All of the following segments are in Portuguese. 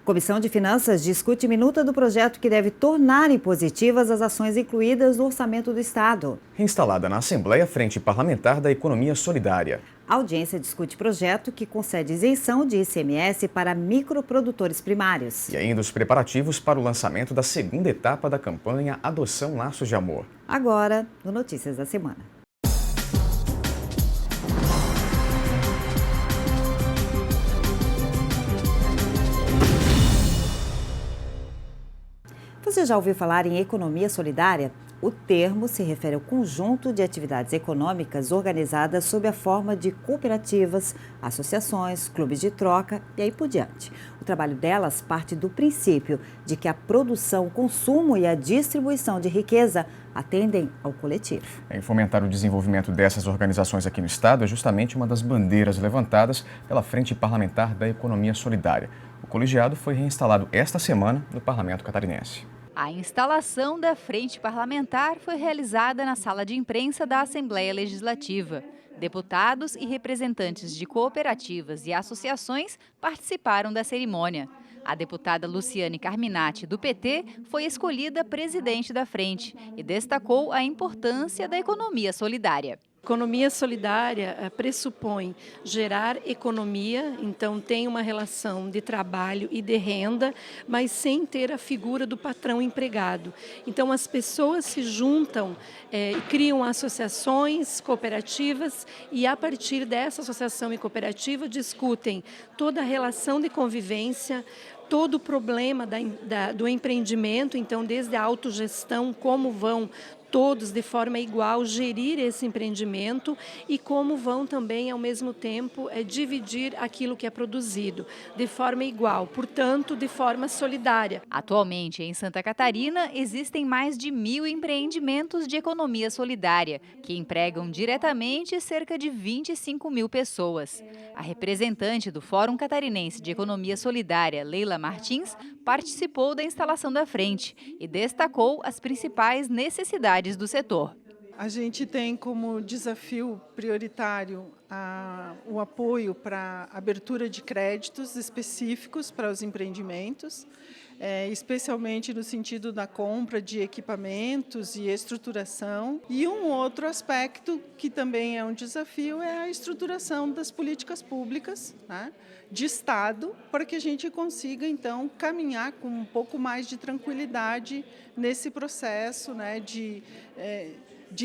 Comissão de Finanças discute minuta do projeto que deve tornar impositivas as ações incluídas no orçamento do Estado. Reinstalada na Assembleia Frente Parlamentar da Economia Solidária. A audiência discute projeto que concede isenção de ICMS para microprodutores primários. E ainda os preparativos para o lançamento da segunda etapa da campanha Adoção Laços de Amor. Agora, no Notícias da Semana. Você já ouviu falar em economia solidária? O termo se refere ao conjunto de atividades econômicas organizadas sob a forma de cooperativas, associações, clubes de troca e aí por diante. O trabalho delas parte do princípio de que a produção, o consumo e a distribuição de riqueza atendem ao coletivo. Em fomentar o desenvolvimento dessas organizações aqui no Estado é justamente uma das bandeiras levantadas pela Frente Parlamentar da Economia Solidária. O colegiado foi reinstalado esta semana no Parlamento Catarinense. A instalação da Frente Parlamentar foi realizada na sala de imprensa da Assembleia Legislativa. Deputados e representantes de cooperativas e associações participaram da cerimônia. A deputada Luciane Carminati, do PT, foi escolhida presidente da frente e destacou a importância da economia solidária. Economia solidária pressupõe gerar economia, então tem uma relação de trabalho e de renda, mas sem ter a figura do patrão empregado. Então as pessoas se juntam, criam associações, cooperativas e a partir dessa associação e cooperativa discutem toda a relação de convivência, todo o problema do empreendimento, então desde a autogestão, como vão todos de forma igual gerir esse empreendimento e como vão também ao mesmo tempo dividir aquilo que é produzido de forma igual, portanto de forma solidária. Atualmente em Santa Catarina existem mais de 1.000 empreendimentos de economia solidária que empregam diretamente cerca de 25.000 pessoas. A representante do Fórum Catarinense de Economia Solidária, Leila Martins, participou da instalação da frente e destacou as principais necessidades do setor. A gente tem como desafio prioritário o apoio para a abertura de créditos específicos para os empreendimentos, especialmente no sentido da compra de equipamentos e estruturação. E um outro aspecto que também é um desafio é a estruturação das políticas públicas, né, de Estado, para que a gente consiga, então, caminhar com um pouco mais de tranquilidade nesse processo, né, de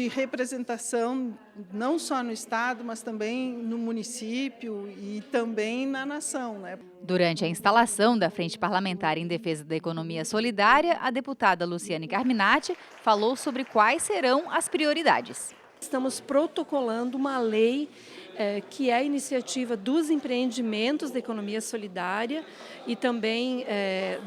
representação, não só no Estado, mas também no município e também na nação, né? Durante a instalação da Frente Parlamentar em Defesa da Economia Solidária, a deputada Luciane Carminati falou sobre quais serão as prioridades. Estamos protocolando uma lei que é a iniciativa dos empreendimentos da economia solidária e também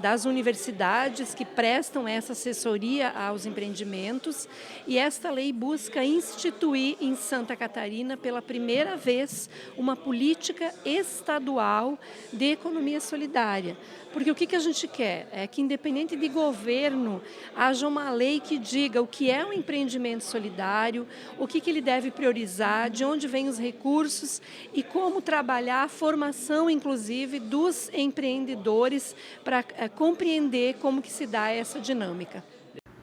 das universidades que prestam essa assessoria aos empreendimentos. E esta lei busca instituir em Santa Catarina, pela primeira vez, uma política estadual de economia solidária. Porque o que a gente quer? É que, independente de governo, haja uma lei que diga o que é um empreendimento solidário, o que ele deve priorizar, de onde vêm os recursos e como trabalhar a formação, inclusive, dos empreendedores para compreender como que se dá essa dinâmica.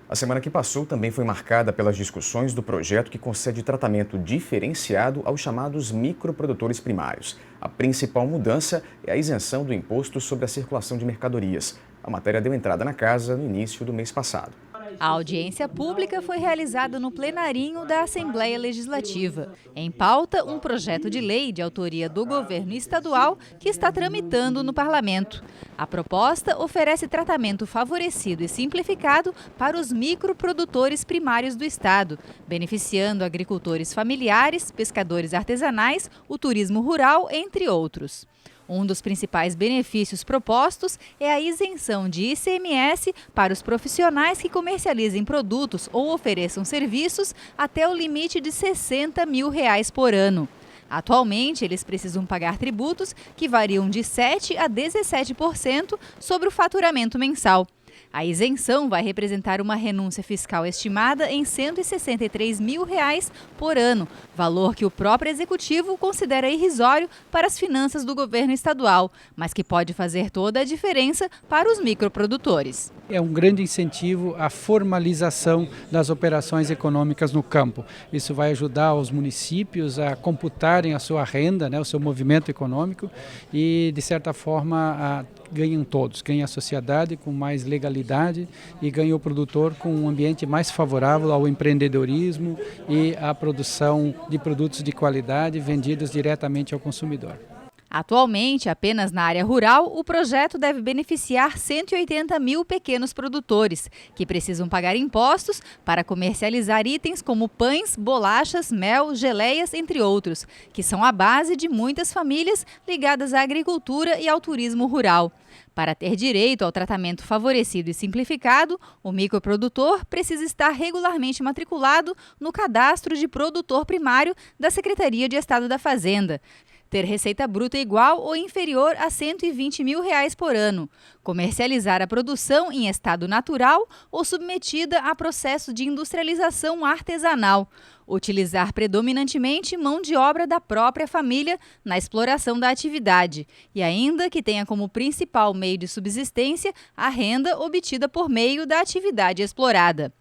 A semana que passou também foi marcada pelas discussões do projeto que concede tratamento diferenciado aos chamados microprodutores primários. A principal mudança é a isenção do imposto sobre a circulação de mercadorias. A matéria deu entrada na casa no início do mês passado. A audiência pública foi realizada no plenarinho da Assembleia Legislativa. Em pauta, um projeto de lei de autoria do governo estadual que está tramitando no parlamento. A proposta oferece tratamento favorecido e simplificado para os microprodutores primários do estado, beneficiando agricultores familiares, pescadores artesanais, o turismo rural, entre outros. Um dos principais benefícios propostos é a isenção de ICMS para os profissionais que comercializem produtos ou ofereçam serviços até o limite de R$60 mil por ano. Atualmente, eles precisam pagar tributos que variam de 7% a 17% sobre o faturamento mensal. A isenção vai representar uma renúncia fiscal estimada em R$ 163 mil por ano, valor que o próprio executivo considera irrisório para as finanças do governo estadual, mas que pode fazer toda a diferença para os microprodutores. É um grande incentivo à formalização das operações econômicas no campo. Isso vai ajudar os municípios a computarem a sua renda, o seu movimento econômico e, de certa forma, ganham todos. Ganha a sociedade com mais legalidade e ganha o produtor com um ambiente mais favorável ao empreendedorismo e à produção de produtos de qualidade vendidos diretamente ao consumidor. Atualmente, apenas na área rural, o projeto deve beneficiar 180 mil pequenos produtores, que precisam pagar impostos para comercializar itens como pães, bolachas, mel, geleias, entre outros, que são a base de muitas famílias ligadas à agricultura e ao turismo rural. Para ter direito ao tratamento favorecido e simplificado, o microprodutor precisa estar regularmente matriculado no Cadastro de Produtor Primário da Secretaria de Estado da Fazenda, ter receita bruta igual ou inferior a R$ 120 mil por ano, comercializar a produção em estado natural ou submetida a processo de industrialização artesanal, utilizar predominantemente mão de obra da própria família na exploração da atividade e ainda que tenha como principal meio de subsistência a renda obtida por meio da atividade explorada.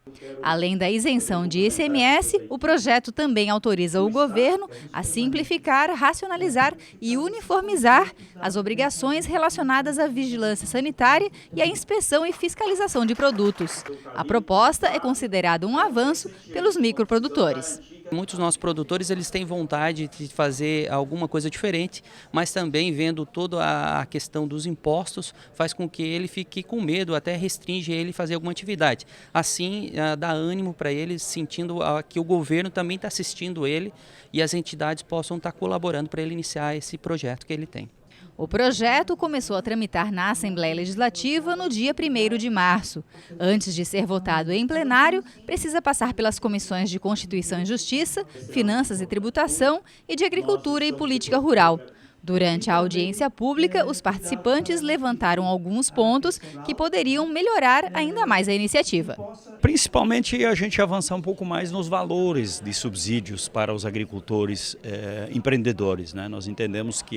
Além da isenção de ICMS, o projeto também autoriza o governo a simplificar, racionalizar e uniformizar as obrigações relacionadas à vigilância sanitária e à inspeção e fiscalização de produtos. A proposta é considerada um avanço pelos microprodutores. Muitos dos nossos produtores eles têm vontade de fazer alguma coisa diferente, mas também vendo toda a questão dos impostos faz com que ele fique com medo, até restringe ele fazer alguma atividade. Assim, dá ânimo para eles, sentindo que o governo também está assistindo ele e as entidades possam estar colaborando para ele iniciar esse projeto que ele tem. O projeto começou a tramitar na Assembleia Legislativa no dia 1º de março. Antes de ser votado em plenário, precisa passar pelas comissões de Constituição e Justiça, Finanças e Tributação e de Agricultura e Política Rural. Durante a audiência pública, os participantes levantaram alguns pontos que poderiam melhorar ainda mais a iniciativa. Principalmente a gente avançar um pouco mais nos valores de subsídios para os agricultores empreendedores, né? Nós entendemos que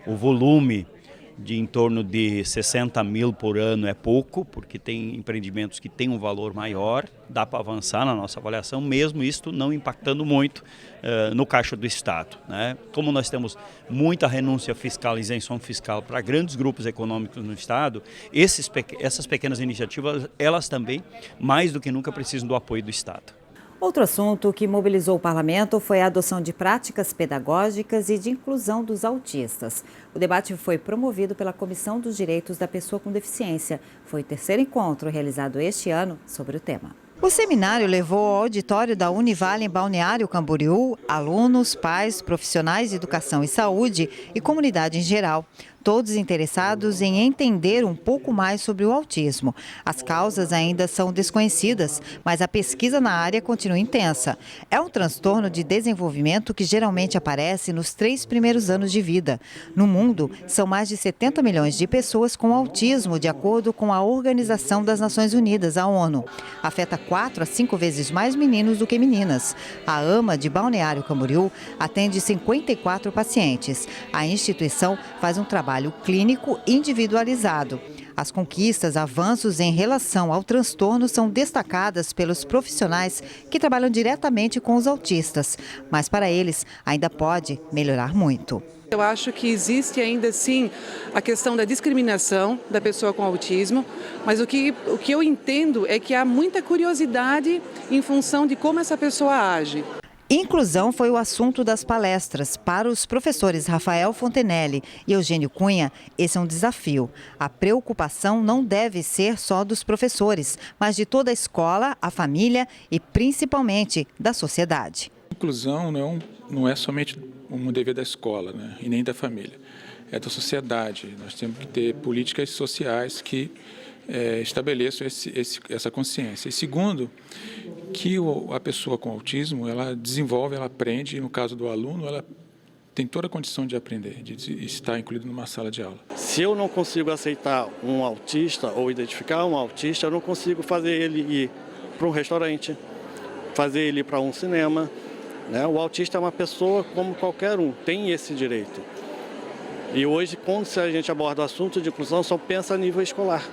o volume de em torno de 60 mil por ano é pouco, porque tem empreendimentos que têm um valor maior, dá para avançar na nossa avaliação, mesmo isto não impactando muito no caixa do Estado, né? Como nós temos muita renúncia fiscal, isenção fiscal para grandes grupos econômicos no Estado, essas pequenas iniciativas, elas também, mais do que nunca, precisam do apoio do Estado. Outro assunto que mobilizou o parlamento foi a adoção de práticas pedagógicas e de inclusão dos autistas. O debate foi promovido pela Comissão dos Direitos da Pessoa com Deficiência. Foi o terceiro encontro realizado este ano sobre o tema. O seminário levou ao auditório da Univale em Balneário Camboriú alunos, pais, profissionais de educação e saúde e comunidade em geral. Todos interessados em entender um pouco mais sobre o autismo. As causas ainda são desconhecidas, mas a pesquisa na área continua intensa. É um transtorno de desenvolvimento que geralmente aparece nos 3 primeiros anos de vida. No mundo, são mais de 70 milhões de pessoas com autismo, de acordo com a Organização das Nações Unidas, a ONU. Afeta 4 a 5 vezes mais meninos do que meninas. A AMA de Balneário Camboriú atende 54 pacientes. A instituição faz um trabalho clínico individualizado. As conquistas, avanços em relação ao transtorno são destacadas pelos profissionais que trabalham diretamente com os autistas, mas para eles ainda pode melhorar muito. Eu acho que existe ainda sim a questão da discriminação da pessoa com autismo, mas o que eu entendo é que há muita curiosidade em função de como essa pessoa age. Inclusão foi o assunto das palestras. Para os professores Rafael Fontenelle e Eugênio Cunha, esse é um desafio. A preocupação não deve ser só dos professores, mas de toda a escola, a família e principalmente da sociedade. Inclusão não é somente um dever da escola, né, e nem da família, é da sociedade. Nós temos que ter políticas sociais que estabeleçam essa consciência. E segundo, que a pessoa com autismo, ela desenvolve, ela aprende, no caso do aluno, ela tem toda a condição de aprender, de estar incluído numa sala de aula. Se eu não consigo aceitar um autista ou identificar um autista, eu não consigo fazer ele ir para um restaurante, fazer ele ir para um cinema. Né? O autista é uma pessoa como qualquer um, tem esse direito. E hoje, quando a gente aborda o assunto de inclusão, só pensa a nível escolar.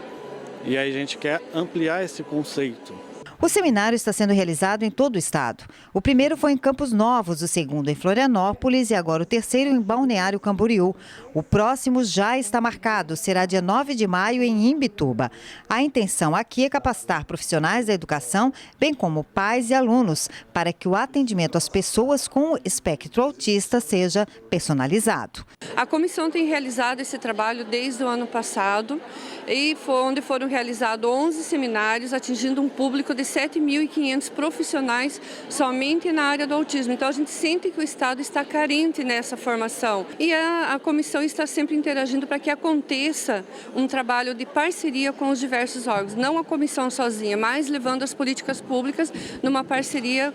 E aí a gente quer ampliar esse conceito. O seminário está sendo realizado em todo o estado. O primeiro foi em Campos Novos, o segundo em Florianópolis e agora o terceiro em Balneário Camboriú. O próximo já está marcado, será dia 9 de maio em Imbituba. A intenção aqui é capacitar profissionais da educação, bem como pais e alunos, para que o atendimento às pessoas com espectro autista seja personalizado. A comissão tem realizado esse trabalho desde o ano passado e onde foram realizados 11 seminários, atingindo um público de 7.500 profissionais somente na área do autismo. Então a gente sente que o Estado está carente nessa formação e a comissão está sempre interagindo para que aconteça um trabalho de parceria com os diversos órgãos, não a comissão sozinha, mas levando as políticas públicas numa parceria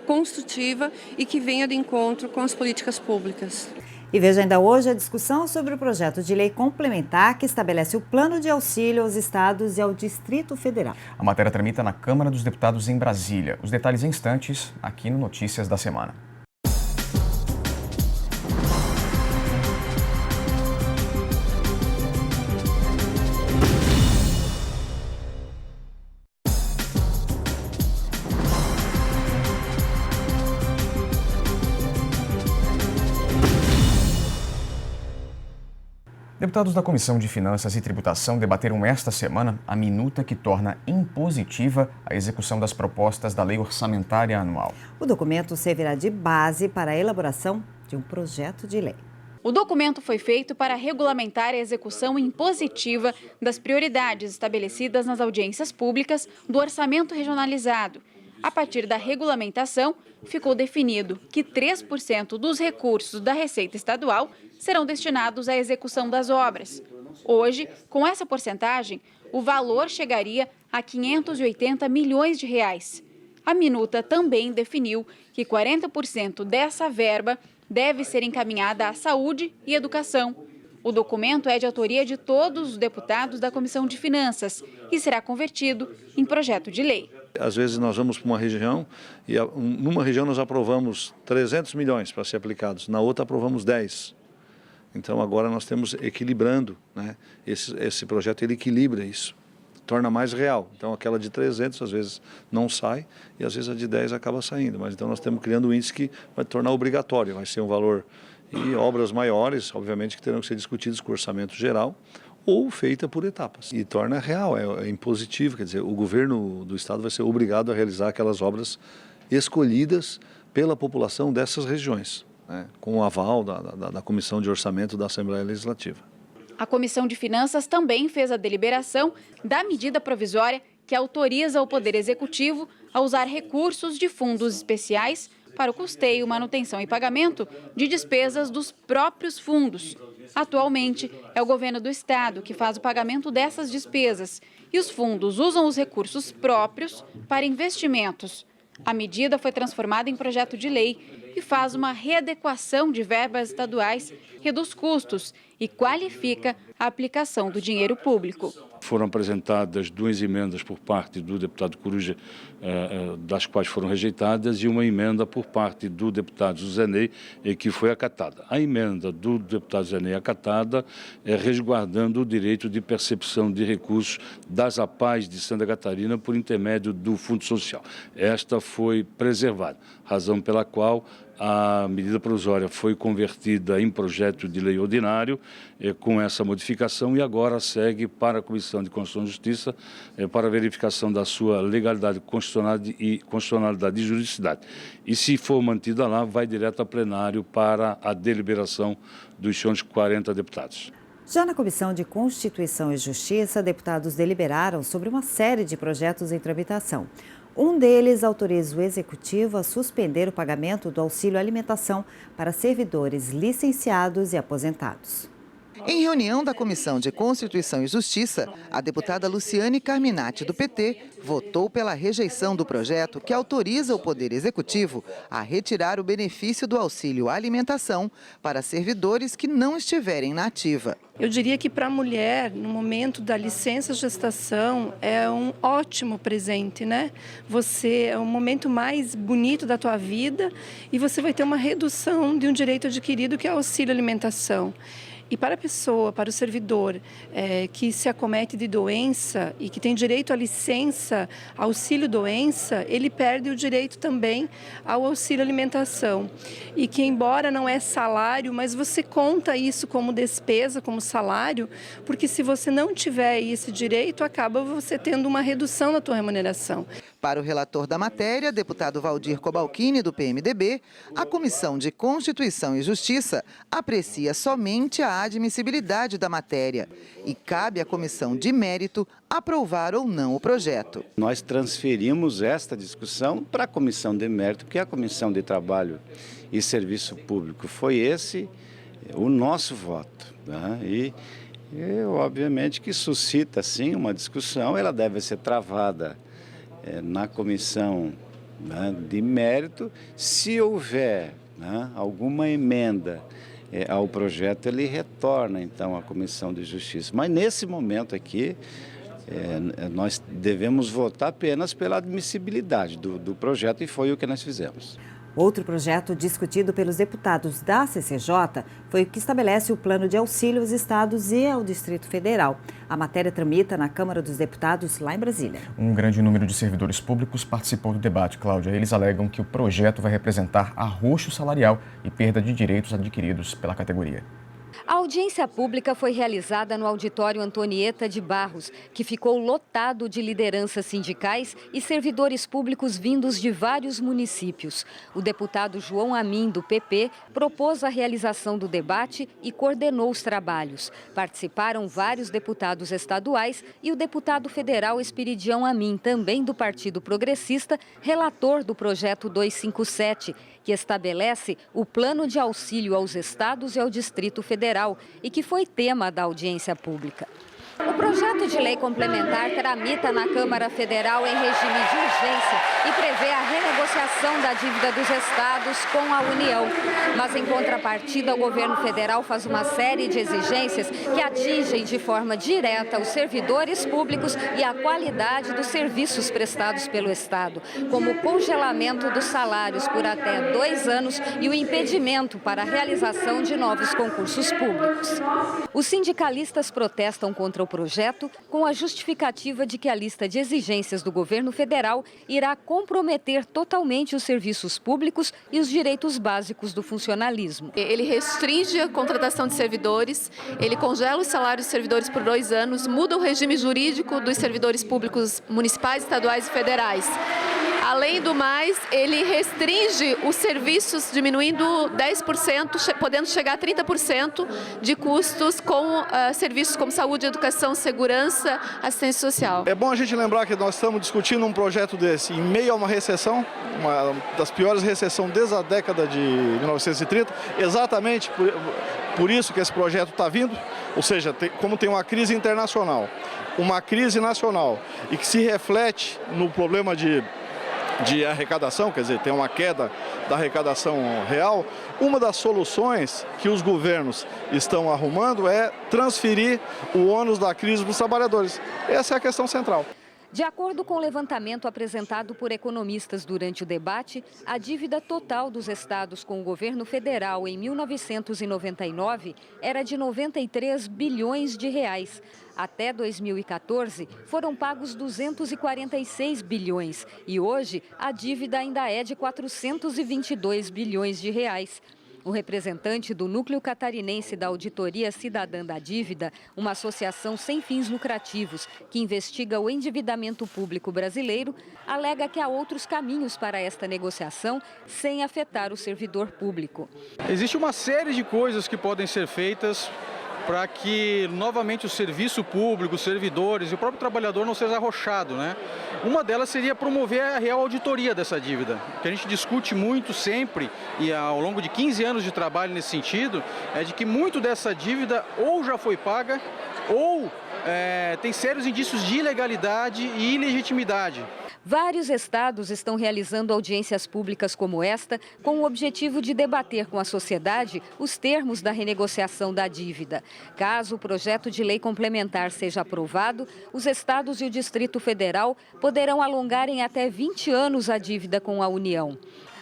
construtiva e que venha de encontro com as políticas públicas. E veja ainda hoje a discussão sobre o projeto de lei complementar que estabelece o plano de auxílio aos estados e ao Distrito Federal. A matéria tramita na Câmara dos Deputados em Brasília. Os detalhes em instantes aqui no Notícias da Semana. Deputados da Comissão de Finanças e Tributação debateram esta semana a minuta que torna impositiva a execução das propostas da Lei Orçamentária Anual. O documento servirá de base para a elaboração de um projeto de lei. O documento foi feito para regulamentar a execução impositiva das prioridades estabelecidas nas audiências públicas do orçamento regionalizado. A partir da regulamentação, ficou definido que 3% dos recursos da Receita Estadual serão destinados à execução das obras. Hoje, com essa porcentagem, o valor chegaria a 580 milhões de reais. A minuta também definiu que 40% dessa verba deve ser encaminhada à saúde e educação. O documento é de autoria de todos os deputados da Comissão de Finanças e será convertido em projeto de lei. Às vezes nós vamos para uma região e numa região nós aprovamos 300 milhões para ser aplicados, na outra aprovamos 10. Então agora nós temos equilibrando, né? Esse projeto ele equilibra isso, torna mais real. Então aquela de 300 às vezes não sai e às vezes a de 10 acaba saindo. Mas então nós estamos criando um índice que vai tornar obrigatório, vai ser um valor. E obras maiores, obviamente, que terão que ser discutidas com o orçamento geral ou feita por etapas. E torna real, é impositivo, quer dizer, o governo do estado vai ser obrigado a realizar aquelas obras escolhidas pela população dessas regiões, né, com o aval da Comissão de Orçamento da Assembleia Legislativa. A Comissão de Finanças também fez a deliberação da medida provisória que autoriza o Poder Executivo a usar recursos de fundos especiais para o custeio, manutenção e pagamento de despesas dos próprios fundos. Atualmente, é o governo do estado que faz o pagamento dessas despesas e os fundos usam os recursos próprios para investimentos. A medida foi transformada em projeto de lei e faz uma readequação de verbas estaduais, reduz custos e qualifica a aplicação do dinheiro público. Foram apresentadas 2 emendas por parte do deputado Coruja, das quais foram rejeitadas, e uma emenda por parte do deputado Zé Ney, que foi acatada. A emenda do deputado Zé Ney acatada é resguardando o direito de percepção de recursos das APAES de Santa Catarina por intermédio do Fundo Social. Esta foi preservada, razão pela qual a medida provisória foi convertida em projeto de lei ordinário com essa modificação e agora segue para a Comissão de Constituição e Justiça para verificação da sua legalidade, constitucionalidade e juridicidade. E se for mantida lá, vai direto a plenário para a deliberação dos senhores 40 deputados. Já na Comissão de Constituição e Justiça, deputados deliberaram sobre uma série de projetos em tramitação. Um deles autoriza o Executivo a suspender o pagamento do auxílio alimentação para servidores licenciados e aposentados. Em reunião da Comissão de Constituição e Justiça, a deputada Luciane Carminati, do PT, votou pela rejeição do projeto que autoriza o Poder Executivo a retirar o benefício do auxílio alimentação para servidores que não estiverem na ativa. Eu diria que para a mulher, no momento da licença gestação, é um ótimo presente, né? É o momento mais bonito da tua vida e você vai ter uma redução de um direito adquirido que é o auxílio alimentação. E para a pessoa, para o servidor que se acomete de doença e que tem direito à licença, auxílio doença, ele perde o direito também ao auxílio alimentação. E que embora não é salário, mas você conta isso como despesa, como salário, porque se você não tiver esse direito, acaba você tendo uma redução na tua remuneração. Para o relator da matéria, deputado Valdir Cobalcini, do PMDB, a Comissão de Constituição e Justiça aprecia somente a admissibilidade da matéria e cabe à Comissão de Mérito aprovar ou não o projeto. Nós transferimos esta discussão para a Comissão de Mérito, porque a Comissão de Trabalho e Serviço Público foi esse o nosso voto, né? E obviamente que suscita sim uma discussão, ela deve ser travada na comissão, né, de mérito. Se houver, né, alguma emenda ao projeto, ele retorna então à Comissão de Justiça. Mas nesse momento aqui, nós devemos votar apenas pela admissibilidade do projeto e foi o que nós fizemos. Outro projeto discutido pelos deputados da CCJ foi o que estabelece o plano de auxílio aos estados e ao Distrito Federal. A matéria tramita na Câmara dos Deputados, lá em Brasília. Um grande número de servidores públicos participou do debate, Cláudia. Eles alegam que o projeto vai representar arroxo salarial e perda de direitos adquiridos pela categoria. A audiência pública foi realizada no auditório Antonieta de Barros, que ficou lotado de lideranças sindicais e servidores públicos vindos de vários municípios. O deputado João Amin, do PP, propôs a realização do debate e coordenou os trabalhos. Participaram vários deputados estaduais e o deputado federal Espiridião Amin, também do Partido Progressista, relator do projeto 257, que estabelece o plano de auxílio aos estados e ao Distrito Federal e que foi tema da audiência pública. O projeto de lei complementar tramita na Câmara Federal em regime de urgência e prevê a renegociação da dívida dos estados com a União. Mas, em contrapartida, o governo federal faz uma série de exigências que atingem de forma direta os servidores públicos e a qualidade dos serviços prestados pelo Estado, como o congelamento dos salários por até 2 anos e o impedimento para a realização de novos concursos públicos. Os sindicalistas protestam contra o projeto com a justificativa de que a lista de exigências do governo federal irá comprometer totalmente os serviços públicos e os direitos básicos do funcionalismo. Ele restringe a contratação de servidores, ele congela os salários dos servidores por 2 anos, muda o regime jurídico dos servidores públicos municipais, estaduais e federais. Além do mais, ele restringe os serviços, diminuindo 10%, podendo chegar a 30% de custos com serviços como saúde, educação, segurança, assistência social. É bom a gente lembrar que nós estamos discutindo um projeto desse em meio a uma recessão, uma das piores recessões desde a década de 1930, exatamente por isso que esse projeto está vindo, ou seja, como tem uma crise internacional, uma crise nacional e que se reflete no problema de arrecadação, quer dizer, tem uma queda da arrecadação real, uma das soluções que os governos estão arrumando é transferir o ônus da crise para os trabalhadores. Essa é a questão central. De acordo com o levantamento apresentado por economistas durante o debate, a dívida total dos estados com o governo federal em 1999 era de 93 bilhões de reais. Até 2014, foram pagos 246 bilhões e hoje a dívida ainda é de 422 bilhões de reais. O representante do Núcleo Catarinense da Auditoria Cidadã da Dívida, uma associação sem fins lucrativos que investiga o endividamento público brasileiro, alega que há outros caminhos para esta negociação sem afetar o servidor público. Existe uma série de coisas que podem ser feitas para que novamente o serviço público, os servidores e o próprio trabalhador não seja arrochado, né? Uma delas seria promover a real auditoria dessa dívida, que a gente discute muito sempre e ao longo de 15 anos de trabalho nesse sentido, é de que muito dessa dívida ou já foi paga ou tem sérios indícios de ilegalidade e ilegitimidade. Vários estados estão realizando audiências públicas como esta, com o objetivo de debater com a sociedade os termos da renegociação da dívida. Caso o projeto de lei complementar seja aprovado, os estados e o Distrito Federal poderão alongar em até 20 anos a dívida com a União.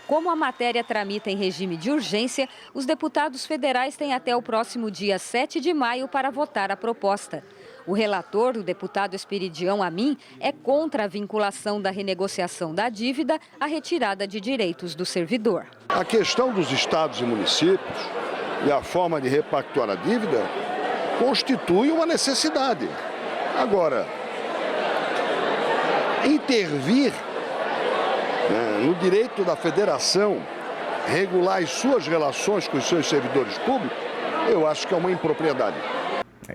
Como a matéria tramita em regime de urgência, os deputados federais têm até o próximo dia 7 de maio para votar a proposta. O relator, o deputado Esperidião Amin, é contra a vinculação da renegociação da dívida à retirada de direitos do servidor. A questão dos estados e municípios e a forma de repactuar a dívida constitui uma necessidade. Agora, intervir no direito da federação, regular as suas relações com os seus servidores públicos, eu acho que é uma impropriedade.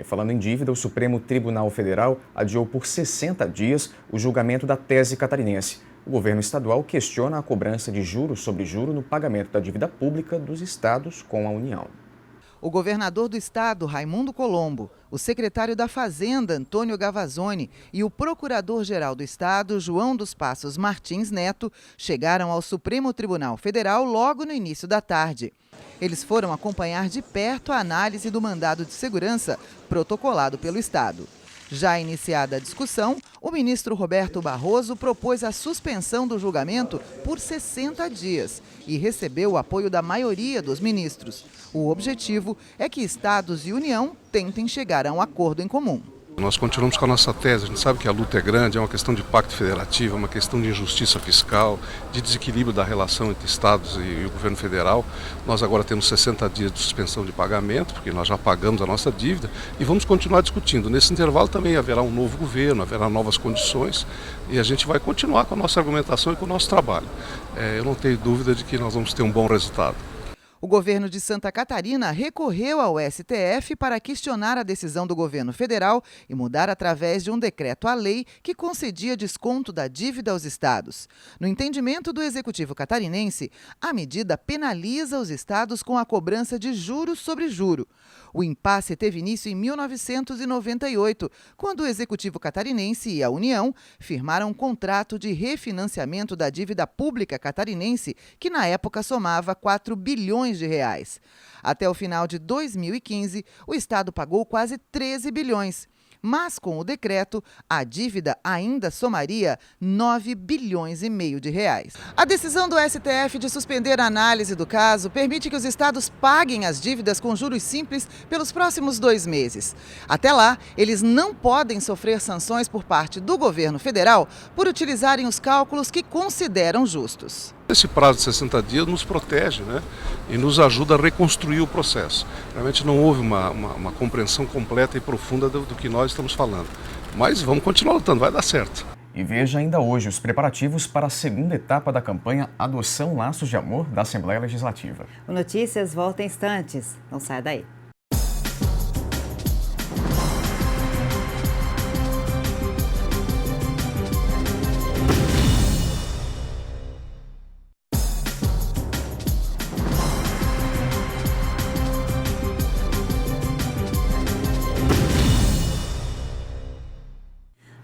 Falando em dívida, o Supremo Tribunal Federal adiou por 60 dias o julgamento da tese catarinense. O governo estadual questiona a cobrança de juros sobre juro no pagamento da dívida pública dos estados com a União. O governador do estado, Raimundo Colombo, o secretário da Fazenda, Antônio Gavazzoni, e o procurador-geral do estado, João dos Passos Martins Neto, chegaram ao Supremo Tribunal Federal logo no início da tarde. Eles foram acompanhar de perto a análise do mandado de segurança protocolado pelo estado. Já iniciada a discussão, o ministro Roberto Barroso propôs a suspensão do julgamento por 60 dias e recebeu o apoio da maioria dos ministros. O objetivo é que estados e União tentem chegar a um acordo em comum. Nós continuamos com a nossa tese, a gente sabe que a luta é grande, é uma questão de pacto federativo, é uma questão de injustiça fiscal, de desequilíbrio da relação entre estados e o governo federal. Nós agora temos 60 dias de suspensão de pagamento, porque nós já pagamos a nossa dívida e vamos continuar discutindo. Nesse intervalo também haverá um novo governo, haverá novas condições e a gente vai continuar com a nossa argumentação e com o nosso trabalho. Eu não tenho dúvida de que nós vamos ter um bom resultado. O governo de Santa Catarina recorreu ao STF para questionar a decisão do governo federal e mudar através de um decreto a lei que concedia desconto da dívida aos estados. No entendimento do executivo catarinense, a medida penaliza os estados com a cobrança de juros sobre juro. O impasse teve início em 1998, quando o executivo catarinense e a União firmaram um contrato de refinanciamento da dívida pública catarinense, que na época somava 4 bilhões de reais. Até o final de 2015, o estado pagou quase 13 bilhões. Mas, com o decreto, a dívida ainda somaria 9 bilhões e meio de reais. A decisão do STF de suspender a análise do caso permite que os estados paguem as dívidas com juros simples pelos próximos 2 meses. Até lá, eles não podem sofrer sanções por parte do governo federal por utilizarem os cálculos que consideram justos. Esse prazo de 60 dias nos protege, e nos ajuda a reconstruir o processo. Realmente não houve uma compreensão completa e profunda do que nós estamos falando. Mas vamos continuar lutando, vai dar certo. E veja ainda hoje os preparativos para a segunda etapa da campanha Adoção Laços de Amor da Assembleia Legislativa. O Notícias volta em instantes. Não saia daí.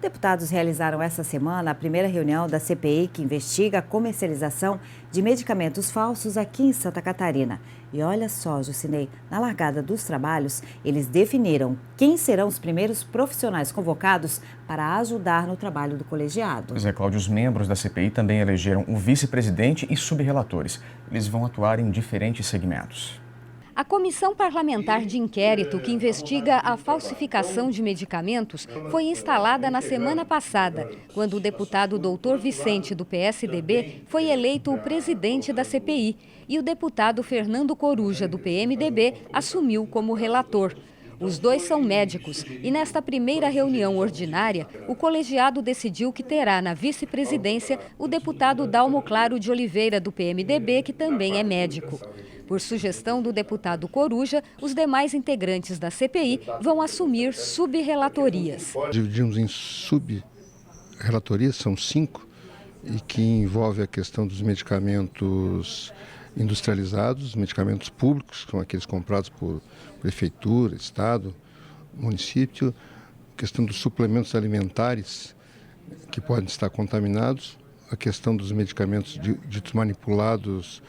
Deputados realizaram essa semana a primeira reunião da CPI que investiga a comercialização de medicamentos falsos aqui em Santa Catarina. E olha só, Jucinei, na largada dos trabalhos, eles definiram quem serão os primeiros profissionais convocados para ajudar no trabalho do colegiado. Pois é, Cláudio, os membros da CPI também elegeram o vice-presidente e subrelatores. Eles vão atuar em diferentes segmentos. A Comissão Parlamentar de Inquérito, que investiga a falsificação de medicamentos, foi instalada na semana passada, quando o deputado Dr. Vicente, do PSDB, foi eleito o presidente da CPI e o deputado Fernando Coruja, do PMDB, assumiu como relator. Os dois são médicos e, nesta primeira reunião ordinária, o colegiado decidiu que terá na vice-presidência o deputado Dalmo Claro de Oliveira, do PMDB, que também é médico. Por sugestão do deputado Coruja, os demais integrantes da CPI vão assumir sub-relatorias. Dividimos em sub-relatorias, são 5, e que envolve a questão dos medicamentos industrializados, medicamentos públicos, que são aqueles comprados por prefeitura, estado, município, a questão dos suplementos alimentares que podem estar contaminados, a questão dos medicamentos ditos manipulados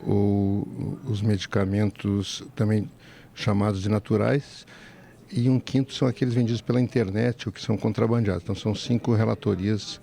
ou os medicamentos também chamados de naturais, e 1/5 são aqueles vendidos pela internet ou que são contrabandeados. Então são 5 relatorias,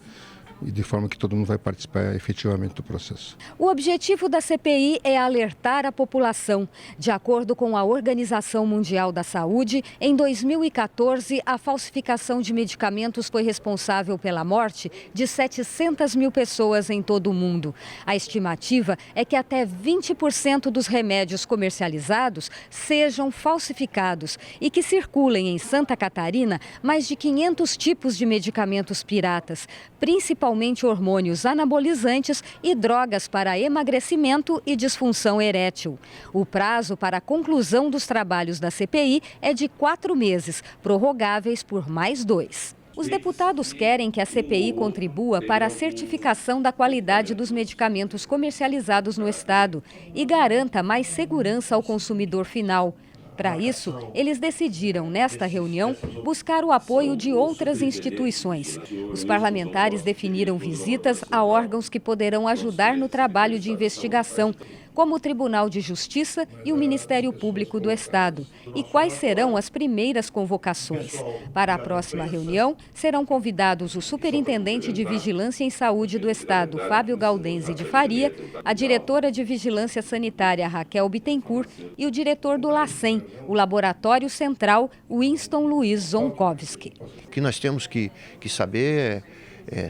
e de forma que todo mundo vai participar efetivamente do processo. O objetivo da CPI é alertar a população. De acordo com a Organização Mundial da Saúde, em 2014, a falsificação de medicamentos foi responsável pela morte de 700 mil pessoas em todo o mundo. A estimativa é que até 20% dos remédios comercializados sejam falsificados e que circulem em Santa Catarina mais de 500 tipos de medicamentos piratas, principalmente hormônios anabolizantes e drogas para emagrecimento e disfunção erétil. O prazo para a conclusão dos trabalhos da CPI é de 4 meses, prorrogáveis por mais 2. Os deputados querem que a CPI contribua para a certificação da qualidade dos medicamentos comercializados no Estado e garanta mais segurança ao consumidor final. Para isso, eles decidiram, nesta reunião, buscar o apoio de outras instituições. Os parlamentares definiram visitas a órgãos que poderão ajudar no trabalho de investigação, como o Tribunal de Justiça e o Ministério Público do Estado, e quais serão as primeiras convocações. Para a próxima reunião, serão convidados o Superintendente de Vigilância em Saúde do Estado, Fábio Gaudenzi de Faria, a diretora de Vigilância Sanitária, Raquel Bittencourt, e o diretor do LACEN, o Laboratório Central, Winston Luiz Zonkowski. O que nós temos que saber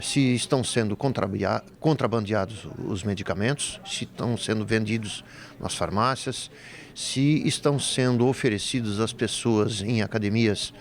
se estão sendo contrabandeados os medicamentos, se estão sendo vendidos nas farmácias, se estão sendo oferecidos às pessoas em academias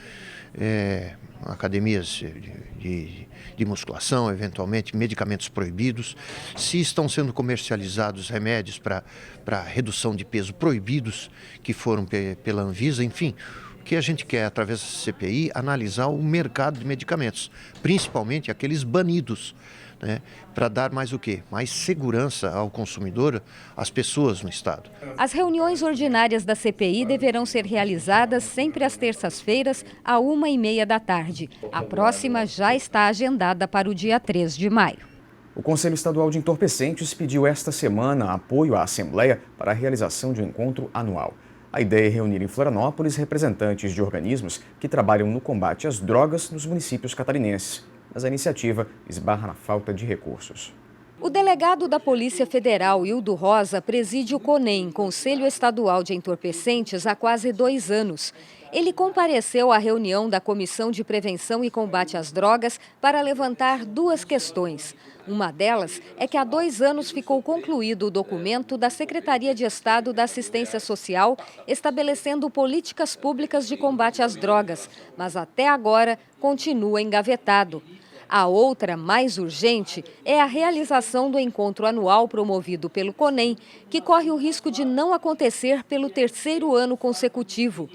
de musculação, eventualmente medicamentos proibidos, se estão sendo comercializados remédios para redução de peso proibidos que foram pela Anvisa, enfim. O que a gente quer, através da CPI, analisar o mercado de medicamentos, principalmente aqueles banidos, né, para dar mais o quê? Mais segurança ao consumidor, às pessoas no Estado. As reuniões ordinárias da CPI deverão ser realizadas sempre às terças-feiras, à 1h30 da tarde. A próxima já está agendada para o dia 3 de maio. O Conselho Estadual de Entorpecentes pediu esta semana apoio à Assembleia para a realização de um encontro anual. A ideia é reunir em Florianópolis representantes de organismos que trabalham no combate às drogas nos municípios catarinenses. Mas a iniciativa esbarra na falta de recursos. O delegado da Polícia Federal, Hildo Rosa, preside o CONEM, Conselho Estadual de Entorpecentes, há quase 2 anos. Ele compareceu à reunião da Comissão de Prevenção e Combate às Drogas para levantar 2 questões. Uma delas é que há 2 anos ficou concluído o documento da Secretaria de Estado da Assistência Social estabelecendo políticas públicas de combate às drogas, mas até agora continua engavetado. A outra, mais urgente, é a realização do encontro anual promovido pelo CONEM, que corre o risco de não acontecer pelo 3º ano consecutivo.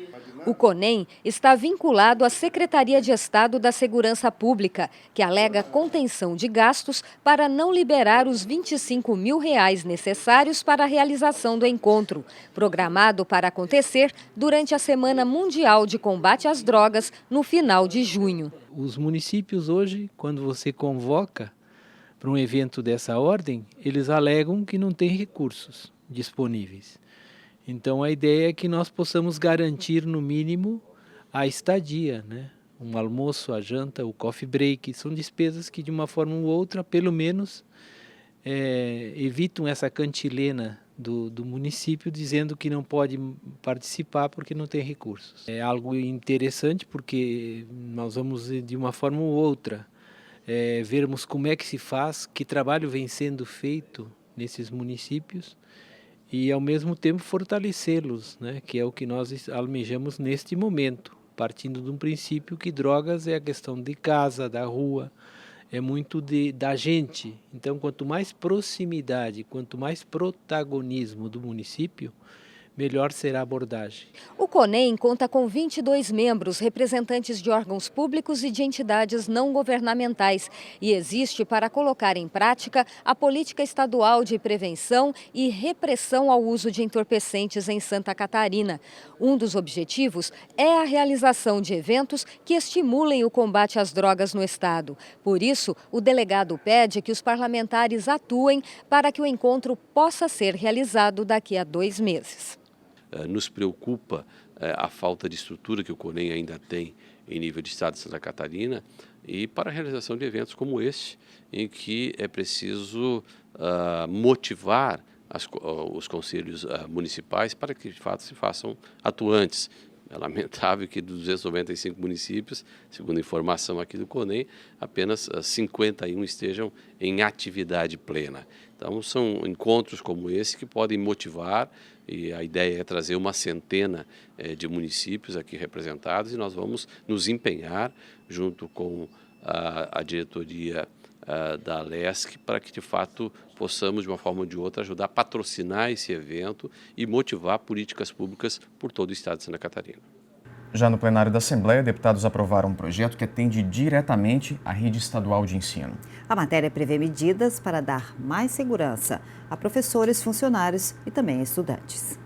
O CONEM está vinculado à Secretaria de Estado da Segurança Pública, que alega contenção de gastos para não liberar os R$25 mil necessários para a realização do encontro, programado para acontecer durante a Semana Mundial de Combate às Drogas, no final de junho. Os municípios hoje, quando você convoca para um evento dessa ordem, eles alegam que não tem recursos disponíveis. Então a ideia é que nós possamos garantir no mínimo a estadia, né? Um almoço, a janta, o coffee break, são despesas que de uma forma ou outra, pelo menos, evitam essa cantilena do município dizendo que não pode participar porque não tem recursos. É algo interessante porque nós vamos de uma forma ou outra vermos como é que se faz, que trabalho vem sendo feito nesses municípios e ao mesmo tempo fortalecê-los, né, que é o que nós almejamos neste momento, partindo de um princípio que drogas é a questão de casa, da rua, é muito da gente. Então, quanto mais proximidade, quanto mais protagonismo do município, melhor será a abordagem. O CONEM conta com 22 membros, representantes de órgãos públicos e de entidades não governamentais, e existe para colocar em prática a política estadual de prevenção e repressão ao uso de entorpecentes em Santa Catarina. Um dos objetivos é a realização de eventos que estimulem o combate às drogas no estado. Por isso, o delegado pede que os parlamentares atuem para que o encontro possa ser realizado daqui a 2 meses. Nos preocupa a falta de estrutura que o CONEM ainda tem em nível de estado de Santa Catarina e para a realização de eventos como este, em que é preciso motivar os conselhos municipais para que de fato se façam atuantes. É lamentável que dos 295 municípios, segundo a informação aqui do CONEM, apenas 51 estejam em atividade plena. Então, são encontros como esse que podem motivar, e a ideia é trazer uma centena de municípios aqui representados, e nós vamos nos empenhar, junto com a diretoria da Alesc, para que, de fato, possamos, de uma forma ou de outra, ajudar a patrocinar esse evento e motivar políticas públicas por todo o estado de Santa Catarina. Já no plenário da Assembleia, deputados aprovaram um projeto que atende diretamente à rede estadual de ensino. A matéria prevê medidas para dar mais segurança a professores, funcionários e também a estudantes.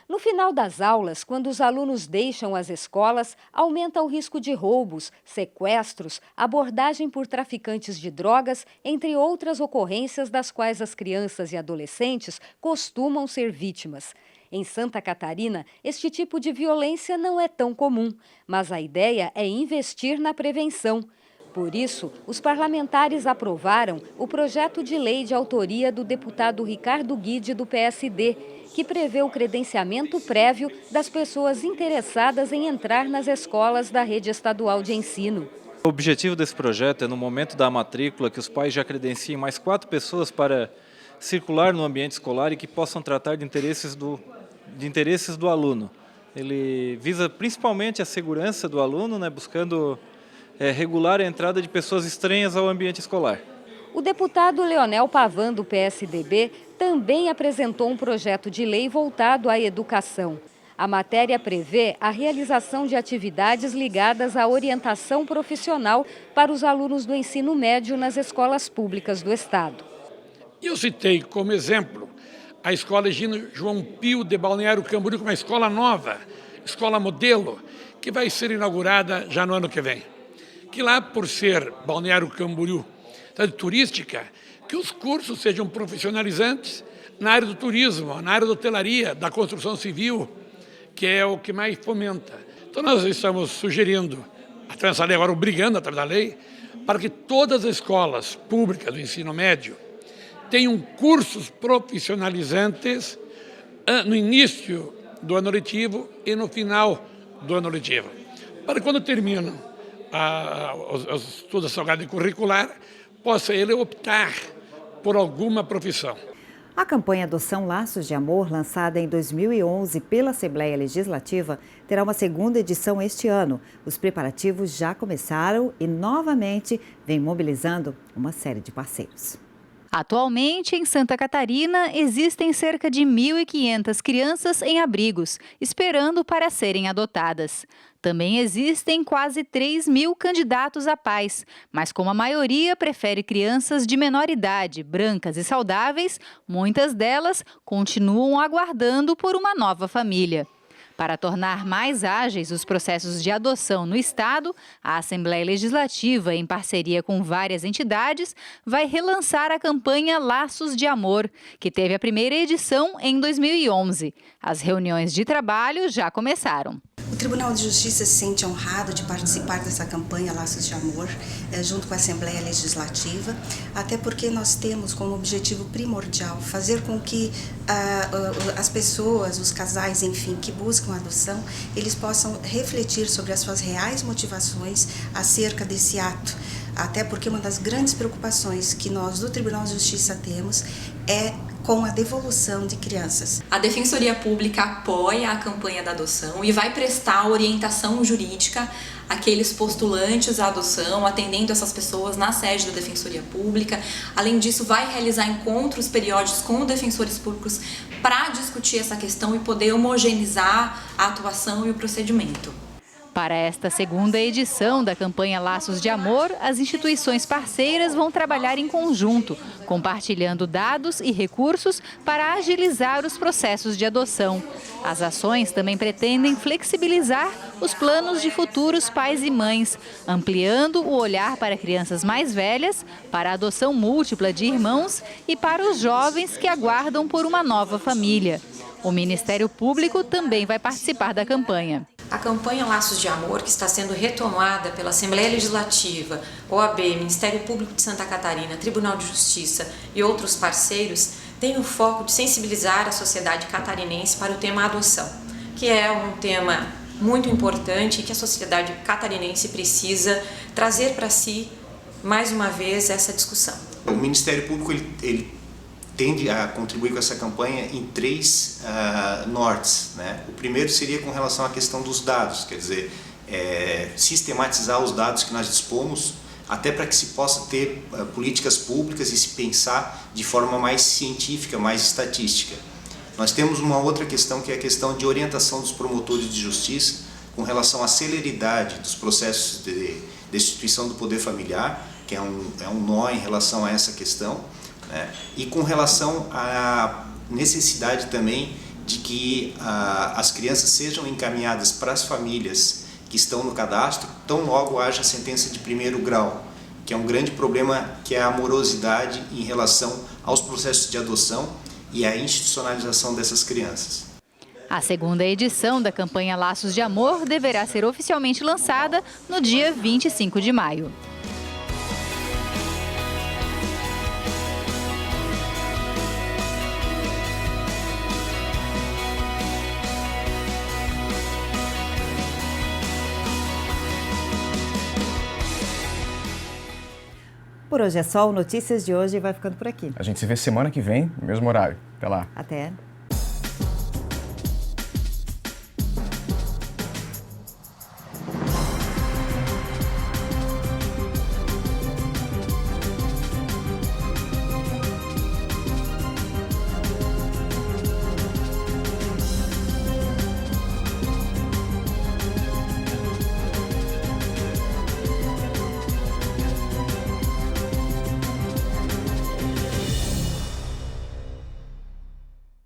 No final das aulas, quando os alunos deixam as escolas, aumenta o risco de roubos, sequestros, abordagem por traficantes de drogas, entre outras ocorrências das quais as crianças e adolescentes costumam ser vítimas. Em Santa Catarina, este tipo de violência não é tão comum, mas a ideia é investir na prevenção. Por isso, os parlamentares aprovaram o projeto de lei de autoria do deputado Ricardo Guide, do PSD, que prevê o credenciamento prévio das pessoas interessadas em entrar nas escolas da rede estadual de ensino. O objetivo desse projeto é, no momento da matrícula, que os pais já credenciem mais 4 pessoas para circular no ambiente escolar e que possam tratar de interesses do aluno. Ele visa principalmente a segurança do aluno, buscando regular a entrada de pessoas estranhas ao ambiente escolar. O deputado Leonel Pavan, do PSDB, também apresentou um projeto de lei voltado à educação. A matéria prevê a realização de atividades ligadas à orientação profissional para os alunos do ensino médio nas escolas públicas do estado. Eu citei como exemplo a Escola Gino João Pio de Balneário Camboriú, uma escola nova, escola modelo, que vai ser inaugurada já no ano que vem. Que lá, por ser Balneário Camboriú, cidade turística, que os cursos sejam profissionalizantes na área do turismo, na área da hotelaria, da construção civil, que é o que mais fomenta. Então nós estamos sugerindo, através da lei, agora obrigando através da lei, para que todas as escolas públicas do ensino médio tenham cursos profissionalizantes no início do ano letivo e no final do ano letivo. Para quando terminam os estudos da sua grade curricular, possa ele optar por alguma profissão. A campanha Adoção Laços de Amor, lançada em 2011 pela Assembleia Legislativa, terá uma segunda edição este ano. Os preparativos já começaram e, novamente, vem mobilizando uma série de parceiros. Atualmente, em Santa Catarina, existem cerca de 1.500 crianças em abrigos, esperando para serem adotadas. Também existem quase 3.000 candidatos a pais, mas como a maioria prefere crianças de menor idade, brancas e saudáveis, muitas delas continuam aguardando por uma nova família. Para tornar mais ágeis os processos de adoção no estado, a Assembleia Legislativa, em parceria com várias entidades, vai relançar a campanha Laços de Amor, que teve a primeira edição em 2011. As reuniões de trabalho já começaram. O Tribunal de Justiça se sente honrado de participar dessa campanha Laços de Amor, junto com a Assembleia Legislativa, até porque nós temos como objetivo primordial fazer com que as pessoas, os casais, enfim, que buscam a adoção, eles possam refletir sobre as suas reais motivações acerca desse ato, até porque uma das grandes preocupações que nós do Tribunal de Justiça temos é com a devolução de crianças. A Defensoria Pública apoia a campanha da adoção e vai prestar orientação jurídica àqueles postulantes à adoção, atendendo essas pessoas na sede da Defensoria Pública. Além disso, vai realizar encontros periódicos com defensores públicos para discutir essa questão e poder homogeneizar a atuação e o procedimento. Para esta segunda edição da campanha Laços de Amor, as instituições parceiras vão trabalhar em conjunto, compartilhando dados e recursos para agilizar os processos de adoção. As ações também pretendem flexibilizar os planos de futuros pais e mães, ampliando o olhar para crianças mais velhas, para a adoção múltipla de irmãos e para os jovens que aguardam por uma nova família. O Ministério Público também vai participar da campanha. A campanha Laços de Amor, que está sendo retomada pela Assembleia Legislativa, OAB, Ministério Público de Santa Catarina, Tribunal de Justiça e outros parceiros, tem o foco de sensibilizar a sociedade catarinense para o tema adoção, que é um tema muito importante e que a sociedade catarinense precisa trazer para si, mais uma vez, essa discussão. O Ministério Público ele tende a contribuir com essa campanha em três nortes, né? O primeiro seria com relação à questão dos dados, quer dizer, sistematizar os dados que nós dispomos, até para que se possa ter políticas públicas e se pensar de forma mais científica, mais estatística. Nós temos uma outra questão, que é a questão de orientação dos promotores de justiça com relação à celeridade dos processos de destituição do poder familiar, que é um nó em relação a essa questão, né? E com relação à necessidade também de que as crianças sejam encaminhadas para as famílias que estão no cadastro, tão logo haja sentença de primeiro grau, que é um grande problema, que é a morosidade em relação aos processos de adoção e a institucionalização dessas crianças. A segunda edição da campanha Laços de Amor deverá ser oficialmente lançada no dia 25 de maio. Por hoje é só, o Notícias de hoje vai ficando por aqui. A gente se vê semana que vem, no mesmo horário. Até lá. Até.